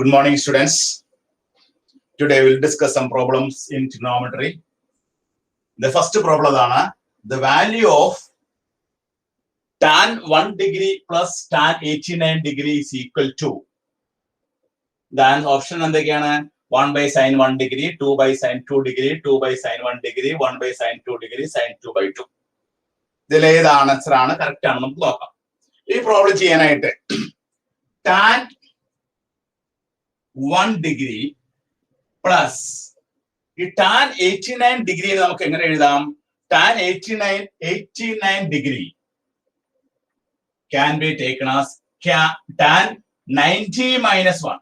Good morning, students. Today we'll discuss some problems in trigonometry. The first problem is the value of tan 1 degree plus tan 89 degree is equal to. Then option is 1 by sin 1 degree, 2 by sin 2 degree, 2 by sin 1 degree, 1 by sin 2 degree, sin 2 by 2. This is the answer. Correct. This problem is tan 1 degree plus tan 89 degree tan 89 degree can be taken as tan 90 minus 1.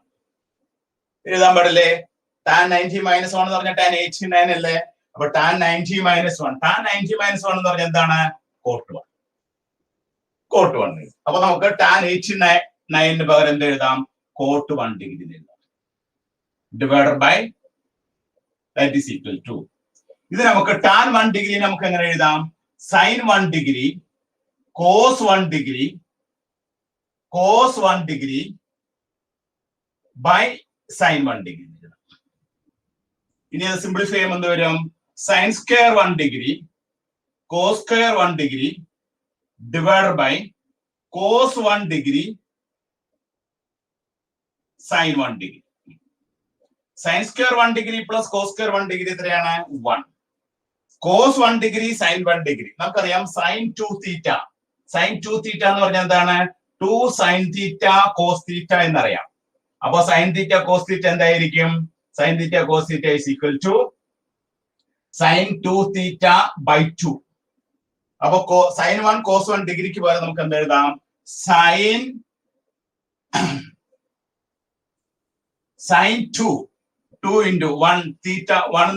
Tan 90 minus 1 tan 89 but tan 90 minus 1. Tan 90 minus 1 cot 1. Cot 1. Now tan 89 cot 1 degree divided by that is equal to. This is tan 1 degree sin 1 degree cos 1 degree by sin 1 degree. In simplify sin square 1 degree cos square 1 degree divided by cos 1 degree sin 1 degree. Sin square 1 degree plus cos square 1 degree 1. Cos 1 degree sin 1 degree. Now sin 2 theta. Sin 2 theta 2 sin theta cos theta in the Now sin theta cos theta and sin theta cos theta is equal to sin 2 theta by 2. Now sin 1 cos 1 degree ki sin 2 into 1 theta 1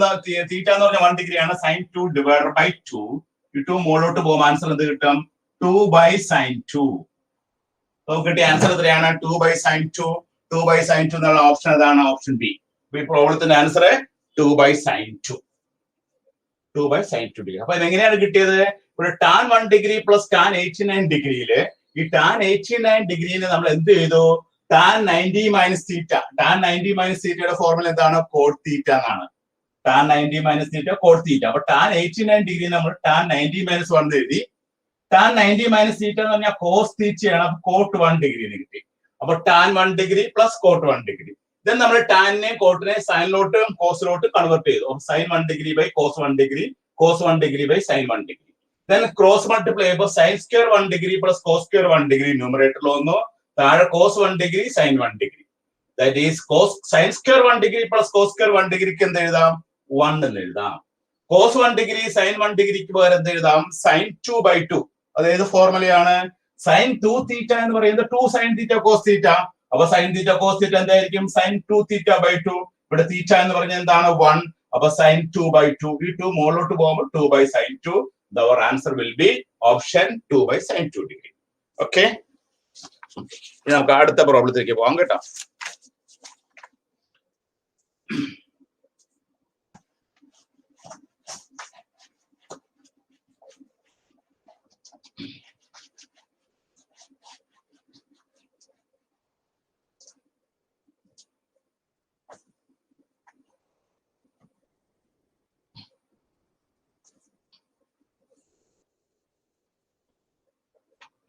theta 1 degree sin 2 divided by 2. You 2 more to answer 2 by sin 2. So get the answer 2 by sin 2. 2 by sin 2 option option B. We probably the answer 2 by sin 2. 2 by sin 2 degree. Now, tan 1 degree plus tan 89 degree. Tan 89 degree tan 90 minus theta. Tan 90 minus theta formula is cot theta. Tan 90 minus theta cot theta. But tan 89 degree tan 90 minus 1 degree. Tan 90 minus theta is cos theta cot 1 degree. About tan 1 degree plus cot 1 degree. Then we tan ne cot ne sin lot cos lot convert sin 1 degree by cos 1 degree, cos 1 degree by sin 1 degree. Then cross multiply sin square 1 degree plus cos square 1 degree numerator cos 1 degree sin 1 degree. That is sin square 1 degree plus cos square 1 degree 1 cos 1 degree sin 1 degree sin 2 by 2. That is the formula sin 2 theta and 2 sin theta cos theta. Our sin theta cos theta and sin 2 theta by 2. But theta and 1. Our sin 2 by 2. We 2 more to bomb 2 by sin 2. Our answer will be option 2 by sin 2 degree. Okay. Now, guard the problem.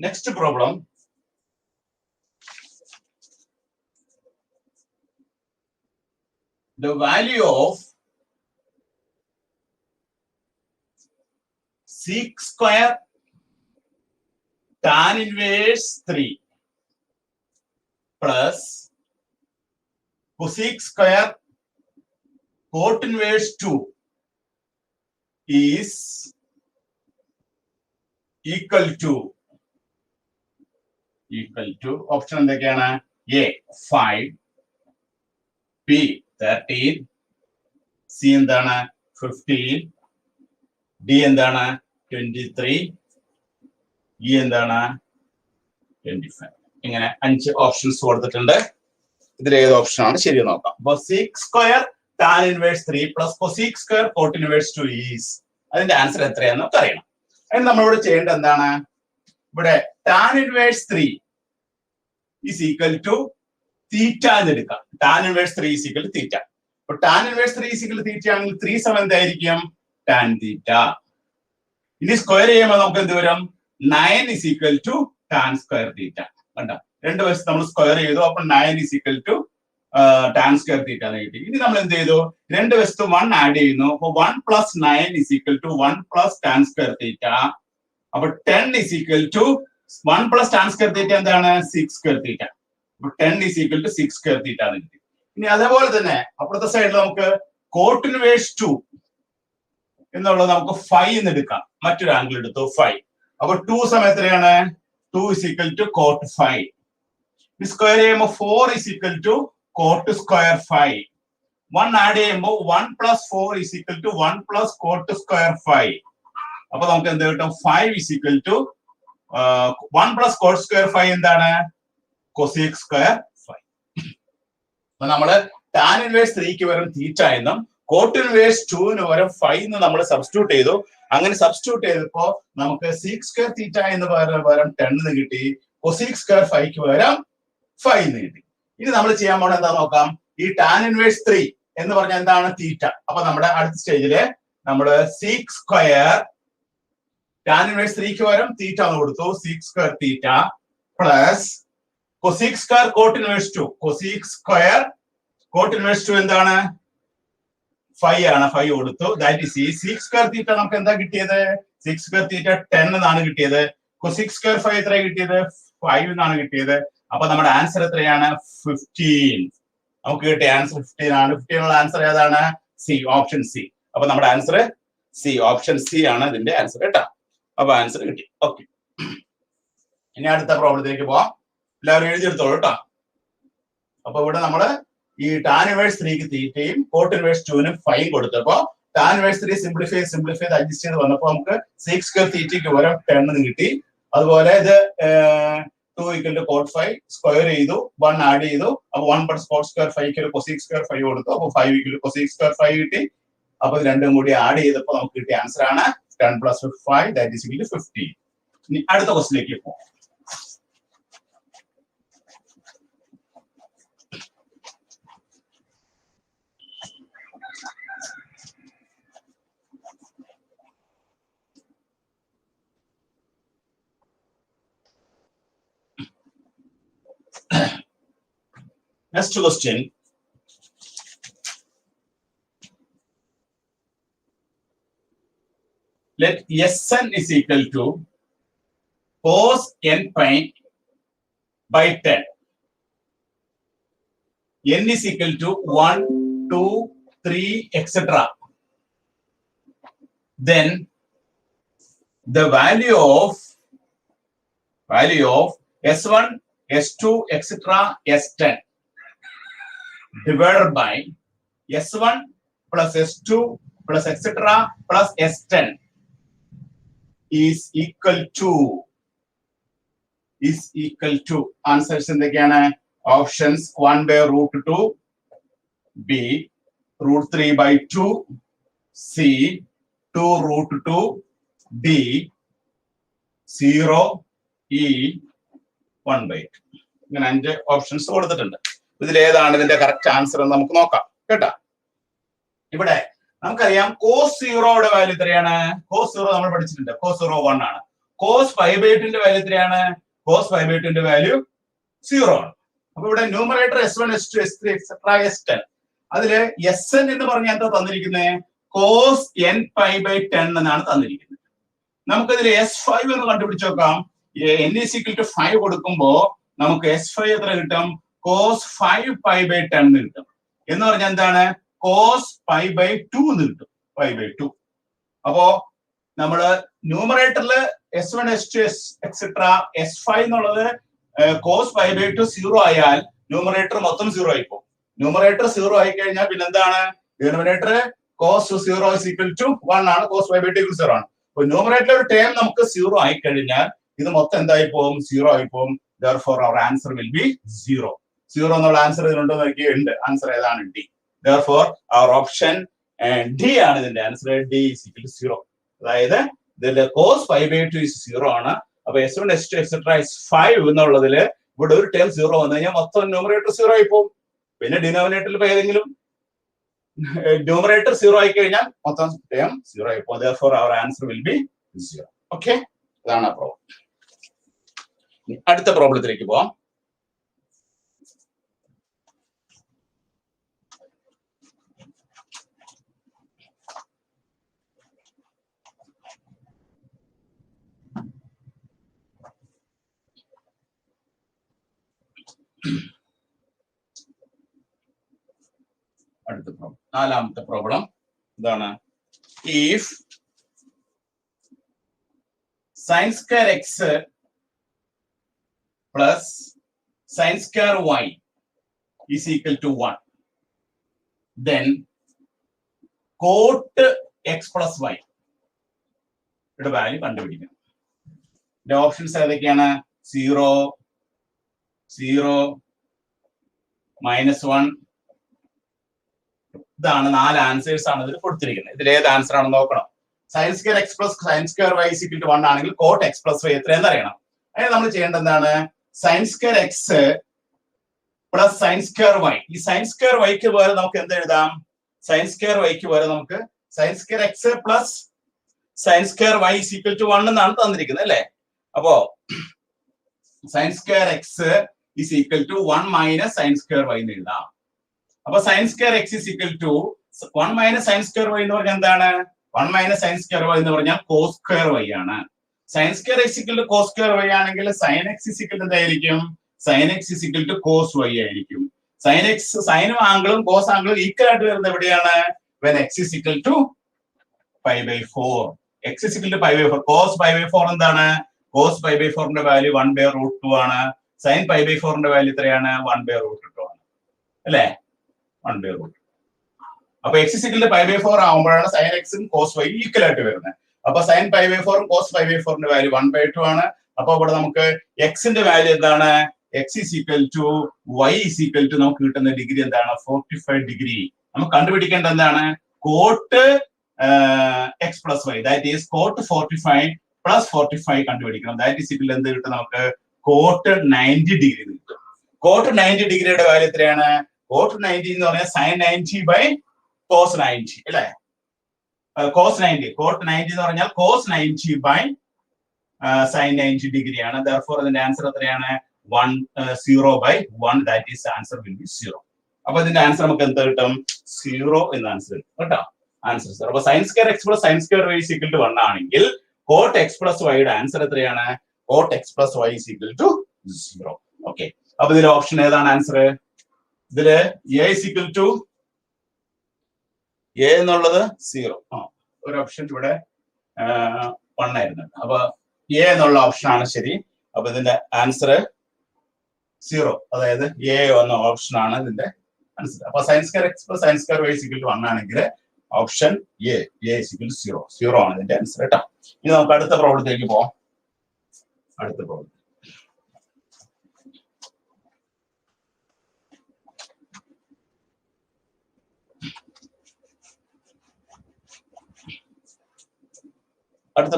Next problem. The value of sec square tan inverse 3 plus cosec square cot inverse 2 is equal to option A 5, B 13, C 15, D 23, E 25. ഇങ്ങനെ 5 options കൊടുത്തിട്ടുണ്ട്. ഇതിൽ ഏത് option ആണ് ശരി നോക്കാം. അപ്പോൾ sec square tan inverse 3 plus cosec square cot inverse 2 is അതിന്റെ answer എത്രയാണെന്ന് നമുക്ക് അറിയണം. അതിന് നമ്മളിവിടെ ചെയ്യേണ്ടത് എന്താണ്? ഇവിടെ tan inverse 3 is equal to theta എന്ന് എടുക്കാം. Tan inverse 3 is equal to theta. അപ്പൊ tan inverse 3 is equal to theta ആണെങ്കിൽ 3 സമം എന്തായിരിക്കും? Tan theta. ഇനി സ്ക്വയർ ചെയ്യുമ്പോൾ നമുക്ക് എന്ത് വരും? 9 is equal to tan square theta. കണ്ടോ, രണ്ട് വശത്ത് നമ്മൾ സ്ക്വയർ ചെയ്തു. അപ്പൊ 9 is equal to tan square theta എന്ന് കിട്ടി. ഇനി നമ്മൾ എന്ത് ചെയ്തു? രണ്ട് വശത്ത് 1 ആഡ് ചെയ്യുന്നു. അപ്പൊ 1 plus 9 is equal to 1 plus tan square theta. അപ്പൊ 10 is equal to 1 plus tan square theta എന്താണ്? 6 സ്ക്വയർ തീറ്റ. അപ്പൊ 10 is equal to 6 square theta എന്ന് കിട്ടി. ഇനി അതേപോലെ തന്നെ അപ്പുറത്തെ സൈഡിൽ നമുക്ക് കോട്ട് ഇൻവേഴ്സ് 2 എന്നുള്ളത് നമുക്ക് 5 എന്ന് എടുക്കാം. മറ്റൊരു ആംഗിൾ എടുത്തു 5. അപ്പൊ 2 സമയം എത്രയാണ്? 2 ഈസ് ഈക്വൽ ടു കോട്ട് 5. സ്ക്വയർ ചെയ്യുമ്പോൾ 4 is equal to cot square 5. 1 add ചെയ്യുമ്പോൾ 1 plus 4 is equal to 1 plus cot square 5. അപ്പൊ നമുക്ക് എന്ത് കിട്ടും? 5 is equal to 1 plus cot square 5 എന്താണ്? Cosec square 5. അപ്പൊ നമ്മള് ടാൻ ഇൻവേഴ്സ് 3ക്ക് പകരം തീറ്റ എന്നും കോട്ട് ഇൻവേഴ്സ് 2ന് പകരം 5 എന്ന് നമ്മൾ സബ്സ്റ്റിറ്റ്യൂട്ട് ചെയ്തു. അങ്ങനെ സബ്സ്റ്റിറ്റ്യൂട്ട് ചെയ്തപ്പോ നമുക്ക് സീക് സ്ക്വയർ തീറ്റ എന്ന് പകരം 10 എന്ന് കിട്ടി. കൊസീക് സ്ക്വയർ 5ക്ക് പകരം 5 എന്ന് കിട്ടി. ഇനി നമ്മൾ ചെയ്യാൻ പോണത് എന്താ നോക്കാം. ഈ ടാൻ ഇൻവേഴ്സ് 3 എന്ന് പറഞ്ഞാൽ എന്താണ്? തീറ്റ. അപ്പൊ നമ്മുടെ അടുത്ത സ്റ്റേജില് നമ്മള് സീക് സ്ക്വയർ ടാൻ ഇൻവേഴ്സ് 3ക്ക് പകരം തീറ്റ എന്ന് കൊടുത്തു. Seek square theta plus cosec square cot inverse 2. Cosec square cot inverse 2 എന്താണ്? 5 ആണ്. 5 കൊടുത്തു. ദാറ്റ് ഈസ് ഈ സീക് സ്ക്വയർ തീറ്റ നമുക്ക് എന്താ കിട്ടിയത്? സീക് സ്ക്വയർ തീറ്റ 10 എന്നാണ് കിട്ടിയത്. കൊസീക് സ്ക്വയർ 5 എത്ര കിട്ടിയത്? 5 എന്നാണ് കിട്ടിയത്. അപ്പൊ നമ്മുടെ ആൻസർ എത്രയാണ്? 15. നമുക്ക് കിട്ടിയ ആൻസർ 15 ആണ്. 15 ഉള്ള ആൻസർ ഏതാണ്? C, option C. അപ്പൊ നമ്മുടെ ആൻസർ സി, ഓപ്ഷൻ സി ആണ് ഇതിന്റെ ആൻസർ കേട്ടോ. അപ്പൊ ആൻസർ കിട്ടി. ഓക്കെ, ഇനി അടുത്ത പ്രോബ്ലത്തിലേക്ക് പോവാം. എല്ലാവരും എഴുതിയെടുത്തോളൂ കേട്ടോ. അപ്പൊ ഇവിടെ നമ്മള് ഈ ടാൻ ഇൻവേഴ്സ് 3ക്ക് തീറ്റയും കോട്ട് ഇൻവേഴ്സ് 2ന് 5 കൊടുത്തപ്പോ ടാൻ ഇൻവേഴ്സ് 3 സിംപ്ലിഫൈ അഡ്ജസ്റ്റ് ചെയ്ത് വന്നപ്പോ നമുക്ക് സീക് സ്ക്വയർ തീറ്റയ്ക്ക് പകരം 10 എന്ന് കിട്ടി. അതുപോലെ ഇത് 2 ഈക്വൽ ടു കോട്ട് 5 സ്ക്വയർ ചെയ്തു. 1 ആഡ് ചെയ്തു. അപ്പൊ 1 plus cot square 5 cosec square 5 കൊടുത്തു. അപ്പൊ 5 ഈക്വൽ ടു കൊസീക് സ്ക്വയർ 5 കിട്ടി. അപ്പൊ ഇത് രണ്ടും കൂടി ആഡ് ചെയ്തപ്പോ നമുക്ക് കിട്ടിയ ആൻസർ ആണ് 10 plus 5 that is equal to 15. ഇനി അടുത്ത ക്വസ്റ്റിലേക്ക് പോകാം. Next question. Let Sn is equal to cos n pi by 10. N is equal to 1, 2, 3, etc. Then the value of S1, S2, etc. S10 divided by S1 plus S2 plus etc. plus S10 is equal to answers എന്തൊക്കെയാണ്? Options 1 by root 2, B root 3 by 2, C 2 root 2, D 0, E 1 by 2. ഇങ്ങനെ 5 options കൊടുത്തിട്ടുണ്ട്. ഇതിൽ ഏതാണ് ഇതിന്റെ correct answer എന്ന് നമുക്ക് നോക്കാം കേട്ടോ. ഇവിടെ നമുക്കറിയാം കോസ് 0യുടെ വാല്യൂ എത്രയാണ്? കോസ് 0 നമ്മൾ പഠിച്ചിട്ടുണ്ട്. കോസ് 0 1 ആണ്. കോസ് 5/2ന്റെ വാല്യൂ എത്രയാണ്? കോസ് 5/2ന്റെ വാല്യൂ 0 ആണ്. അപ്പൊ ഇവിടെ numerator S1, S2, S3, etc. S10. അതില് Sn എന്ന് പറഞ്ഞാൽ എന്താ തന്നിരിക്കുന്നത്? കോസ് n pi by 10 എന്നാണ് തന്നിരിക്കുന്നത്. നമുക്കതിൽ S5 എന്ന് കണ്ടുപിടിച്ച് നോക്കാം. n is equal to 5 കൊടുക്കുമ്പോ നമുക്ക് S5 എത്ര കിട്ടും? കോസ് 5 pi by 10 എന്ന് കിട്ടും. എന്ന് പറഞ്ഞാൽ എന്താണ്? കോസ് pi by 2 എന്ന് കിട്ടും. pi by 2. അപ്പോ നമ്മള് ന്യൂമറേറ്ററില് S1, S2, etc. S5 എന്നുള്ളത് കോസ് 5 by 2 0 ആയാൽ ന്യൂമറേറ്റർ മൊത്തം 0 ആയിപ്പോ. ന്യൂമറേറ്റർ 0 ആയി കഴിഞ്ഞാൽ പിന്നെ എന്താണ്? Denominator cos 0 is equal to 1 ആണ്. കോസ് 5 by 2 0 ആണ്. അപ്പൊ ന്യൂമറേറ്റർ ടേം നമുക്ക് 0 ആയി കഴിഞ്ഞാൽ ഇത് മൊത്തം എന്തായി പോകും? 0 ആയി പോകും. Therefore our answer will be 0. 0 എന്നുള്ള ആൻസർ ഇതിനുണ്ടോ നോക്കിയേ ഉണ്ട്. ആൻസർ ഏതാണ്? D. Therefore our option D ആണ് ഇതിന്റെ answer. D is equal to 0. അതായത് ഇതിന്റെ കോസ് 5 by 2 is 0 ആണ്. അപ്പൊ S1, S2, etc. is 5 എന്നുള്ളതില് ഇവിടെ ഒരു ടേം 0 വന്നു കഴിഞ്ഞാൽ മൊത്തം ന്യൂമറേറ്റർ 0 ആയി പോകും. പിന്നെ ഡിനോമിനേറ്ററിൽ ഇപ്പൊ ഏതെങ്കിലും ന്യൂമറേറ്റർ 0 ആയി കഴിഞ്ഞാൽ മൊത്തം ടേം 0 ആയി പോകും. therefore our answer will be 0. Okay, അതാണ് ആ പ്രോബ്ലം. അടുത്ത പ്രോബ്ലത്തിലേക്ക് പോവാം. അടുത്ത പ്രോബ്ലം, നാലാമത്തെ പ്രോബ്ലം എന്താണ്? If sin square x plus sin square y is equal to 1, then cot x plus y യുടെ വാല്യൂ കണ്ടുപിടിക്കണം. ഇതിന്റെ ഓപ്ഷൻസ് ഏതൊക്കെയാണ്? 0, 0, -1. ഇതാണ് 4 ആൻസേഴ്സ് ആണ് ഇതിൽ കൊടുത്തിരിക്കുന്നത്. ഇതിൽ ഏത് ആൻസർ ആണെന്ന് നോക്കണം. sin square x plus sin square y is equal to 1 ആണെങ്കിൽ cot x plus y എത്രയെന്ന് അറിയണം. അതിന് നമ്മൾ ചെയ്യേണ്ടത് എന്താണ്? sin square x plus sin square y. ഈ sin square y ക്ക് പകരം നമുക്ക് എന്ത് എഴുതാം? sin square y ക്ക് പകരം നമുക്ക് sin square x plus sin square y is equal to 1 എന്നാണ് തന്നിരിക്കുന്നത് അല്ലേ? അപ്പോ sin square x is equal to 1 minus sin square y എന്ന് എഴുതാം. അപ്പൊ sin square x is equal to 1 minus sin square y എന്ന് പറഞ്ഞാൽ എന്താണ്? 1 minus sin square y എന്ന് പറഞ്ഞാൽ cos square y ആണ്. sin square x equal to cos square y ആണെങ്കിൽ sin x is equal to എന്തായിരിക്കും? sin x is equal to cos y ആയിരിക്കും. sin x സൈനും ആംഗിളും cos ആംഗിളും ഈക്വൽ ആയിട്ട് വരുന്നത് എവിടെയാണ്? when x is equal to pi/4. x is equal to pi/4. cos pi/4 എന്താണ്? cos pi/4 ന്റെ value 1/√2 ആണ്. sin pi/4 ന്റെ വാല്യൂ എത്രയാണ്? 1/√2 ആണ് അല്ലേ? 1/√2. അപ്പൊ x is equal to pi/4 ആവുമ്പോഴാണ് sin x ഉം cos y ഈക്വൽ ആയിട്ട് വരുന്നത്. അപ്പൊ sin pi/4 ഉം cos pi/4 ന്റെ വാല്യൂ 1/2 ആണ്. അപ്പൊ ഇവിടെ നമുക്ക് x ന്റെ വാല്യൂ എന്താണ്? x is equal to y is equal to നമുക്ക് കിട്ടുന്ന ഡിഗ്രി എന്താണ്? 45 ഡിഗ്രി. നമുക്ക് കണ്ടുപിടിക്കേണ്ടത് എന്താണ്? cot x plus y, that is cot 45 plus 45 കണ്ടുപിടിക്കണം. that is equal എന്ത് കിട്ടും? നമുക്ക് cot 90 ഡിഗ്രി കിട്ടും. cot 90 ഡിഗ്രിയുടെ വാല്യൂ എത്രയാണ്? cot 90 എന്ന് പറഞ്ഞാൽ sin 90 by cos 90 അല്ലേ? cos 90 cot 90 എന്ന് പറഞ്ഞാൽ cos 90 by sin 90 ഡിഗ്രിയാണ്. therefore അതിന്റെ ആൻസർ എത്രയാണ്? 0/1. that is answer will be 0. അപ്പൊ ഇതിന്റെ ആൻസർ നമുക്ക് എന്ത് കിട്ടും? 0 എന്ന ആൻസർ കിട്ടും കേട്ടോ. ആൻസർ 0. അപ്പൊ sin square x plus sin square y is equal to 1 ആണെങ്കിൽ cot x plus y യുടെ ആൻസർ എത്രയാണ്? cot x plus y is equal to 0. Okay, അപ്പൊ ഇതിലെ ഓപ്ഷൻ ഏതാണ് ആൻസർ? ഇതില് a is equal to a എന്നുള്ളത് 0. ഒരു ഓപ്ഷൻ ഇവിടെ 1 ആയിരുന്നു. അപ്പൊ a എന്നുള്ള ഓപ്ഷൻ ആണ് ശരി. അപ്പൊ ഇതിന്റെ ആൻസർ 0, അതായത് a എന്ന ഓപ്ഷൻ ആണ് ഇതിന്റെ ആൻസർ. അപ്പൊ sin square x plus sin square y is equal to 1 ആണെങ്കിൽ option a is equal to 0. 0 ആണ് ഇതിന്റെ ആൻസർ കേട്ടോ. ഇനി നമുക്ക് അടുത്ത പ്രോബ്ലത്തിലേക്ക് പോവാം. അടുത്ത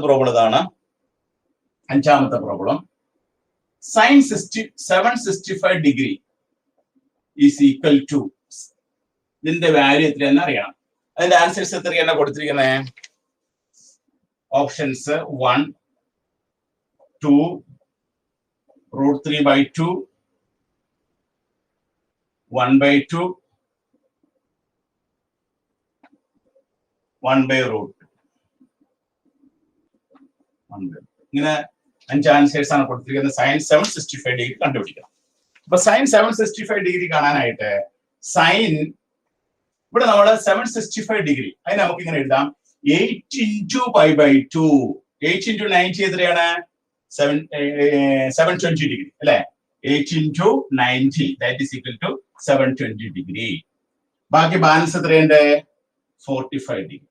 പ്രോബ്ലം ഇതാണ്. അഞ്ചാമത്തെ problem. sin 765 degree is equal to, ഇതിന്റെ വാല്യൂ എത്രയാണെന്ന് അറിയണം. അതിന്റെ ആൻസേഴ്സ് എത്രയാണ് കൊടുത്തിരിക്കുന്നത്? ഓപ്ഷൻസ് 1, 2, √3/2, 1/2, 1/√2. ഇങ്ങനെ 5 ആൻസേഴ്സ് ആണ് കൊടുത്തിരിക്കുന്നത്. sin 765 ഡിഗ്രി കണ്ടുപിടിക്കണം. അപ്പൊ sin 765 ഡിഗ്രി കാണാനായിട്ട് sin ഇവിടെ നമ്മൾ 765 ഡിഗ്രി അതിന് നമുക്ക് ഇങ്ങനെ എഴുതാം 8 into pi/2. 8 into 90 എത്രയാണ്? 720 ഡിഗ്രി അല്ലെ? 8 into 90 that is equal to 720 degree. ബാക്കി ബാലൻസ് എത്രയുണ്ട്? 45 ഡിഗ്രി.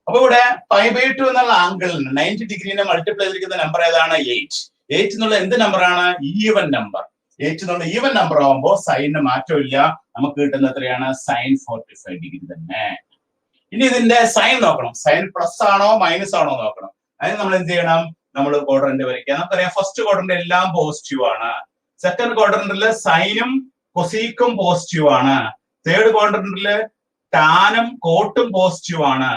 അപ്പൊ ഇവിടെ pi/2 എന്നുള്ള ആംഗിളിന് 90 ഡിഗ്രിനെ മൾട്ടിപ്ലൈ ചെയ്തിരിക്കുന്ന നമ്പർ ഏതാണ്? 8. 8 എന്നുള്ള എന്ത് നമ്പറാണ്? Even number. 8 എന്നുള്ള ഈവൻ നമ്പർ ആവുമ്പോൾ സൈനിന് മാറ്റമില്ല. നമുക്ക് കിട്ടുന്ന എത്രയാണ്? sin 45 ഡിഗ്രി തന്നെ. ഇനി ഇതിന്റെ സൈൻ നോക്കണം. സൈൻ പ്ലസ് ആണോ മൈനസ് ആണോ നോക്കണം. അതിന് നമ്മൾ എന്ത് ചെയ്യണം? നമ്മൾ ക്വാഡ്രന്റ് വരയ്ക്കുക. നമുക്കറിയാം ഫസ്റ്റ് ക്വാഡ്രന്റ് എല്ലാം പോസിറ്റീവ് ആണ്. സെക്കൻഡ് ക്വാഡ്രന്റില് സൈനും കൊസീക്കും പോസിറ്റീവ് ആണ്. തേർഡ് ക്വാഡ്രന്റില് ടാനും കോട്ടും പോസിറ്റീവ് ആണ്.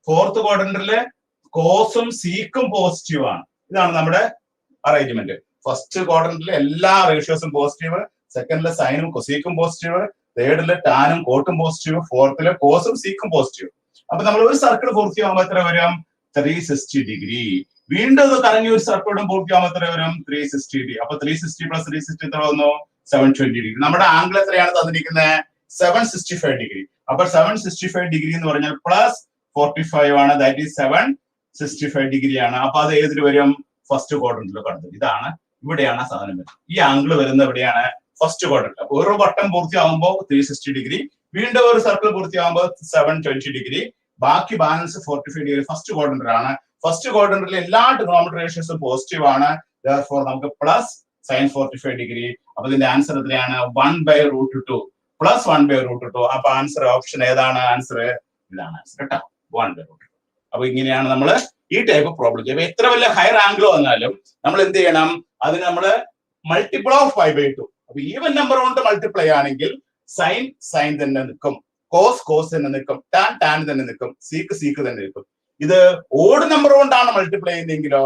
ഫോർത്ത് ക്വാഡ്രന്റില് കോസും സീക്കും പോസിറ്റീവ് ആണ്. ഇതാണ് നമ്മുടെ അറേഞ്ച്മെന്റ്. ഫസ്റ്റ് ക്വാഡ്രന്റിലെ എല്ലാ റേഷ്യോസും പോസിറ്റീവ്, സെക്കൻഡിലെ സൈനും കൊസീക്കും പോസിറ്റീവ്, തേർഡിലെ ടാനും കോട്ടും പോസിറ്റീവ്, ഫോർത്തിലെ കോസും സീക്കും പോസിറ്റീവ്. അപ്പൊ നമ്മൾ ഒരു സർക്കിൾ പൂർത്തിയാകുമ്പോൾ എത്ര വരും? 360 ഡിഗ്രി. വീണ്ടും ഇത് കറങ്ങി ഒരു സർക്കിളും പൂർത്തിയാകുമ്പോൾ എത്ര വരും? 360 ഡിഗ്രി. അപ്പൊ 360 പ്ലസ് 360 എത്ര വന്നു? 720 ഡിഗ്രി. നമ്മുടെ ആംഗിൾ എത്രയാണ് തന്നിരിക്കുന്നത്? 765 ഡിഗ്രി. അപ്പൊ 765 ഡിഗ്രി എന്ന് പറഞ്ഞാൽ പ്ലസ് 45 ആണ്. ദാറ്റ് ഈസ് 765 ഡിഗ്രി ആണ്. അപ്പൊ അത് ഏതിൽ വരും? ഫസ്റ്റ് ക്വാഡ്രന്റിൽ കണ്ടത്. ഇതാണ്, ഇവിടെയാണ് സാധനം വരുന്നത്. ഈ ആംഗിൾ വരുന്നത് എവിടെയാണ്? First quadrant. അപ്പൊ ഒരു വട്ടം പൂർത്തിയാകുമ്പോൾ 360 ഡിഗ്രി, വീണ്ടും ഒരു സർക്കിൾ പൂർത്തിയാകുമ്പോൾ 720 ഡിഗ്രി, ബാക്കി ബാലൻസ് 45 ഡിഗ്രി ഫസ്റ്റ് ക്വാഡ്രന്റിലാണ്. ഫസ്റ്റ് ക്വാഡ്രന്റിൽ എല്ലാ ട്രിഗണോമെട്രി റേഷ്യോസും പോസിറ്റീവ് ആണ്. therefore നമുക്ക് പ്ലസ് സൈൻ 45 ഡിഗ്രി. അപ്പൊ ഇതിന്റെ ആൻസർ എത്രയാണ്? 1/√2 പ്ലസ് 1/√2. അപ്പൊ ആൻസർ ഓപ്ഷൻ ഏതാണ്? ആൻസർ ഇതാണ് ആൻസർ കേട്ടോ, 1/√2. അപ്പൊ ഇങ്ങനെയാണ് നമ്മൾ ഈ ടൈപ്പ് പ്രോബ്ലം ചെയ്യുമ്പോൾ എത്ര വലിയ ഹയർ ആംഗിൾ വന്നാലും നമ്മൾ എന്ത് ചെയ്യണം? അതിന് നമ്മള് മൾട്ടിപ്പിൾ ഓഫ് 5/2. അപ്പൊ ഈവൻ നമ്പർ കൊണ്ട് മൾട്ടിപ്ലൈ ആണെങ്കിൽ സൈൻ സൈൻ തന്നെ നിൽക്കും, കോസ് കോസ് തന്നെ നിൽക്കും, ടാൻ ടാൻ തന്നെ നിൽക്കും, സീക്ക് സീക്ക് തന്നെ നിൽക്കും. ഇത് ഓഡ് നമ്പർ കൊണ്ടാണ് മൾട്ടിപ്ലൈ ചെയ്യുന്നതെങ്കിലോ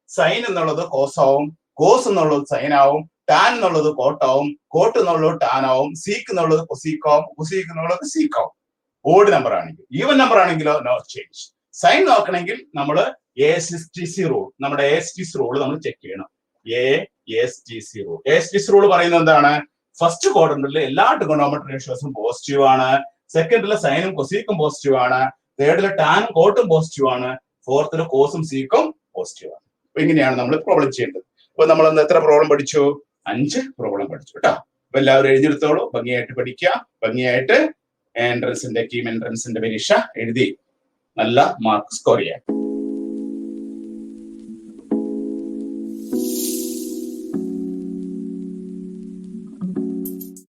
സൈൻ എന്നുള്ളത് കോസ് ആവും, കോസ് എന്നുള്ളത് സൈൻ ആവും, ടാൻ എന്നുള്ളത് കോട്ടാവും, കോട്ട് എന്നുള്ളത് ടാൻ ആവും, സീക്ക് എന്നുള്ളത് കൊസീക്കാവും, കൊസീക്ക് എന്നുള്ളത് സീക്കാവും. ഓഡ് നമ്പർ ആണെങ്കിൽ. ഈവൻ നമ്പർ ആണെങ്കിലോ നോ ചേഞ്ച്. സൈൻ നോക്കണമെങ്കിൽ നമ്മൾ ASTC റൂൾ, നമ്മുടെ ASTC റൂൾ നമ്മൾ ചെക്ക് ചെയ്യണം. ASTC rule. ASTC റൂൾ പറയുന്നത് എന്താണ്? ഫസ്റ്റ് ക്വാഡ്രന്റിലെ എല്ലാ ട്രിഗണോമെട്രി റേഷ്യോസും പോസിറ്റീവ് ആണ്. സെക്കൻഡിലെ സൈനും കൊസീക്കും പോസിറ്റീവ് ആണ്. തേർഡിലെ ടാനും കോട്ടും പോസിറ്റീവ് ആണ്. ഫോർത്തിലെ കോസും സീക്കും പോസിറ്റീവ് ആണ്. അപ്പൊ ഇങ്ങനെയാണ് നമ്മൾ പ്രോബ്ലം ചെയ്യേണ്ടത്. അപ്പൊ നമ്മൾ എത്ര പ്രോബ്ലം പഠിച്ചു? 5 പ്രോബ്ലം പഠിച്ചു കേട്ടോ. അപ്പൊ എല്ലാവരും എഴുതിയെടുത്തോളൂ, ഭംഗിയായിട്ട് പഠിക്കുക, ഭംഗിയായിട്ട് എൻട്രൻസിന്റെ കീം എൻട്രൻസിന്റെ പരീക്ഷ എഴുതി നല്ല മാർക്ക് സ്കോർ ചെയ്യാം.